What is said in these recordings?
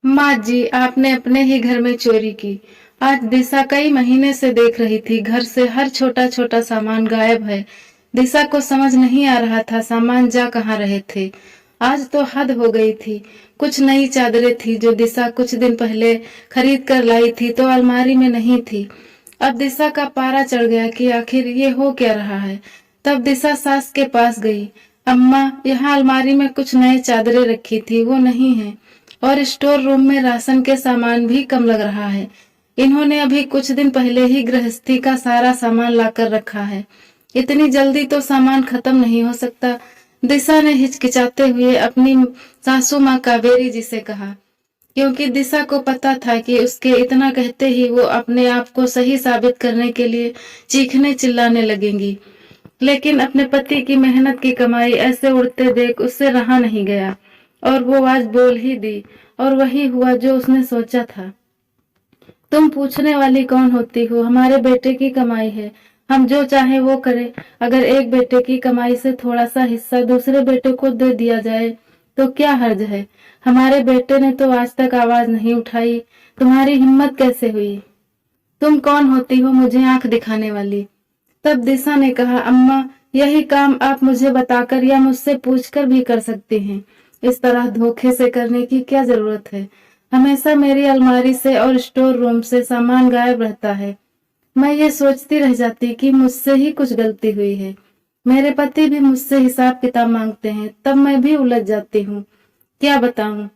माँ जी, आपने अपने ही घर में चोरी की। आज दिशा कई महीने से देख रही थी, घर से हर छोटा छोटा सामान गायब है। दिशा को समझ नहीं आ रहा था सामान जा कहाँ रहे थे। आज तो हद हो गई थी। कुछ नई चादरें थी जो दिशा कुछ दिन पहले खरीद कर लाई थी तो अलमारी में नहीं थी। अब दिशा का पारा चढ़ गया कि आखिर ये हो क्या रहा है। तब दिशा सास के पास गई। अम्मा, यहाँ अलमारी में कुछ नए चादरें रखी थी, वो नहीं है। और स्टोर रूम में राशन के सामान भी कम लग रहा है। इन्होंने अभी कुछ दिन पहले ही गृहस्थी का सारा सामान लाकर रखा है। इतनी जल्दी तो सामान खत्म नहीं हो सकता। दिशा ने हिचकिचाते हुए अपनी सासू माँ कावेरी जी से कहा, क्योंकि दिशा को पता था कि उसके इतना कहते ही वो अपने आप को सही साबित करने के लिए चीखने चिल्लाने लगेंगी। लेकिन अपने पति की मेहनत की कमाई ऐसे उड़ते देख उससे रहा नहीं गया और वो आज बोल ही दी। और वही हुआ जो उसने सोचा था। तुम पूछने वाली कौन होती हो? हमारे बेटे की कमाई है, हम जो चाहे वो करें। अगर एक बेटे की कमाई से थोड़ा सा हिस्सा दूसरे बेटे को दे दिया जाए तो क्या हर्ज है? हमारे बेटे ने तो आज तक आवाज नहीं उठाई। तुम्हारी हिम्मत कैसे हुई? तुम कौन होती हो मुझे आंख दिखाने वाली? तब दिशा ने कहा, अम्मा, यही काम आप मुझे बताकर या मुझसे पूछकर भी कर सकती हैं। इस तरह धोखे से करने की क्या जरूरत है? हमेशा मेरी अलमारी से और स्टोर रूम से सामान गायब रहता है। मैं ये सोचती रह जाती कि मुझसे ही कुछ गलती हुई है। मेरे पति भी मुझसे हिसाब किताब मांगते हैं, तब मैं भी उलझ जाती हूँ। क्या बताऊं?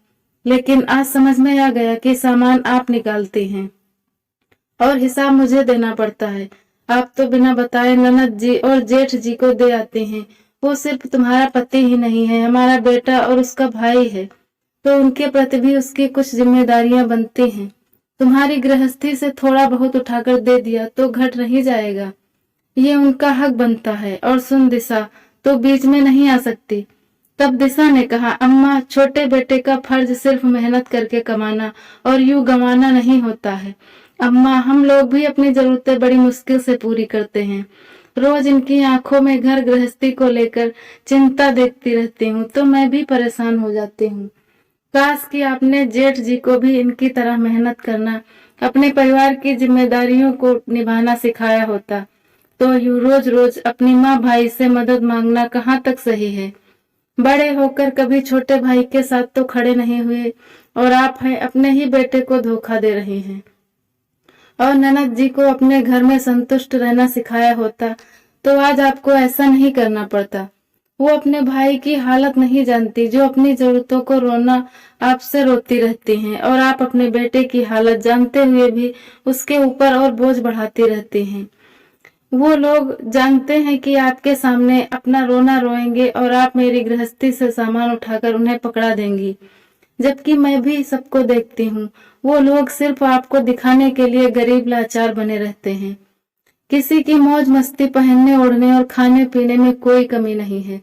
लेकिन आज समझ में आ गया कि सामान आप निकालती हैं और हिसाब मुझे देना पड़ता है। आप तो बिना बताए ननद जी और जेठ जी को दे आते हैं। वो सिर्फ तुम्हारा पति ही नहीं है, हमारा बेटा और उसका भाई है, तो उनके प्रति भी उसकी कुछ जिम्मेदारियां बनती हैं। तुम्हारी गृहस्थी से थोड़ा बहुत उठाकर दे दिया तो घट नहीं जाएगा। ये उनका हक बनता है। और सुन दिशा, तो बीच में नहीं आ सकती। तब दिशा ने कहा, अम्मा, छोटे बेटे का फर्ज सिर्फ मेहनत करके कमाना और यूं गंवाना नहीं होता है। अम्मा, हम लोग भी अपनी जरूरतें बड़ी मुश्किल से पूरी करते हैं। रोज इनकी आंखों में घर गृहस्थी को लेकर चिंता देखती रहती हूँ तो मैं भी परेशान हो जाती हूँ। काश कि आपने जेठ जी को भी इनकी तरह मेहनत करना, अपने परिवार की जिम्मेदारियों को निभाना सिखाया होता। तो यूं रोज रोज अपनी माँ भाई से मदद मांगना कहाँ तक सही है? बड़े होकर कभी छोटे भाई के साथ तो खड़े नहीं हुए और आप हैं अपने ही बेटे को धोखा दे रही हैं। और ननद जी को अपने घर में संतुष्ट रहना सिखाया होता तो आज आपको ऐसा नहीं करना पड़ता। वो अपने भाई की हालत नहीं जानती जो अपनी जरूरतों को रोना आपसे रोती रहती हैं, और आप अपने बेटे की हालत जानते हुए भी उसके ऊपर और बोझ बढ़ाती रहती हैं। वो लोग जानते हैं कि आपके सामने अपना रोना रोएंगे और आप मेरी गृहस्थी से सामान उठाकर उन्हें पकड़ा देंगी, जबकि मैं भी सबको देखती हूँ। वो लोग सिर्फ आपको दिखाने के लिए गरीब लाचार बने रहते हैं। किसी की मौज मस्ती पहनने ओढ़ने और खाने पीने में कोई कमी नहीं है।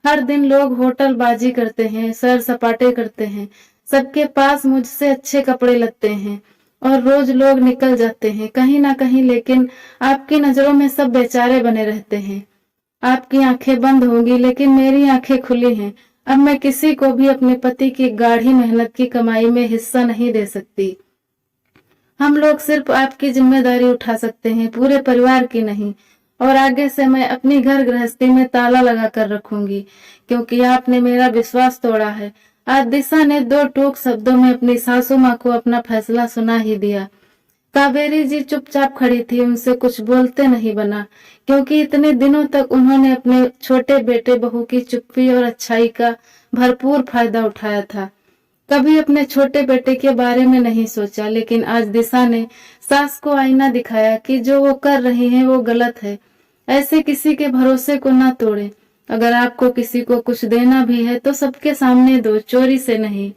हर दिन लोग होटल बाजी करते हैं, सैर सपाटे करते हैं, सबके पास मुझसे अच्छे कपड़े लगते हैं और रोज लोग निकल जाते हैं कहीं ना कहीं, लेकिन आपकी नजरों में सब बेचारे बने रहते हैं। आपकी आंखें बंद होंगी लेकिन मेरी आंखें खुली हैं। अब मैं किसी को भी अपने पति की गाढ़ी मेहनत की कमाई में हिस्सा नहीं दे सकती। हम लोग सिर्फ आपकी जिम्मेदारी उठा सकते हैं, पूरे परिवार की नहीं। और आगे से मैं अपनी घर गृहस्थी में ताला लगा कर रखूंगी, क्योंकि आपने मेरा विश्वास तोड़ा है। आज दिशा ने दो टूक शब्दों में अपनी सासू माँ को अपना फैसला सुना ही दिया। कावेरी जी चुपचाप खड़ी थी, उनसे कुछ बोलते नहीं बना, क्योंकि इतने दिनों तक उन्होंने अपने छोटे बेटे बहू की चुप्पी और अच्छाई का भरपूर फायदा उठाया था। कभी अपने छोटे बेटे के बारे में नहीं सोचा, लेकिन आज दिशा ने सास को आईना दिखाया कि जो वो कर रही है वो गलत है। ऐसे किसी के भरोसे को ना तोड़े। अगर आपको किसी को कुछ देना भी है तो सबके सामने दो, चोरी से नहीं।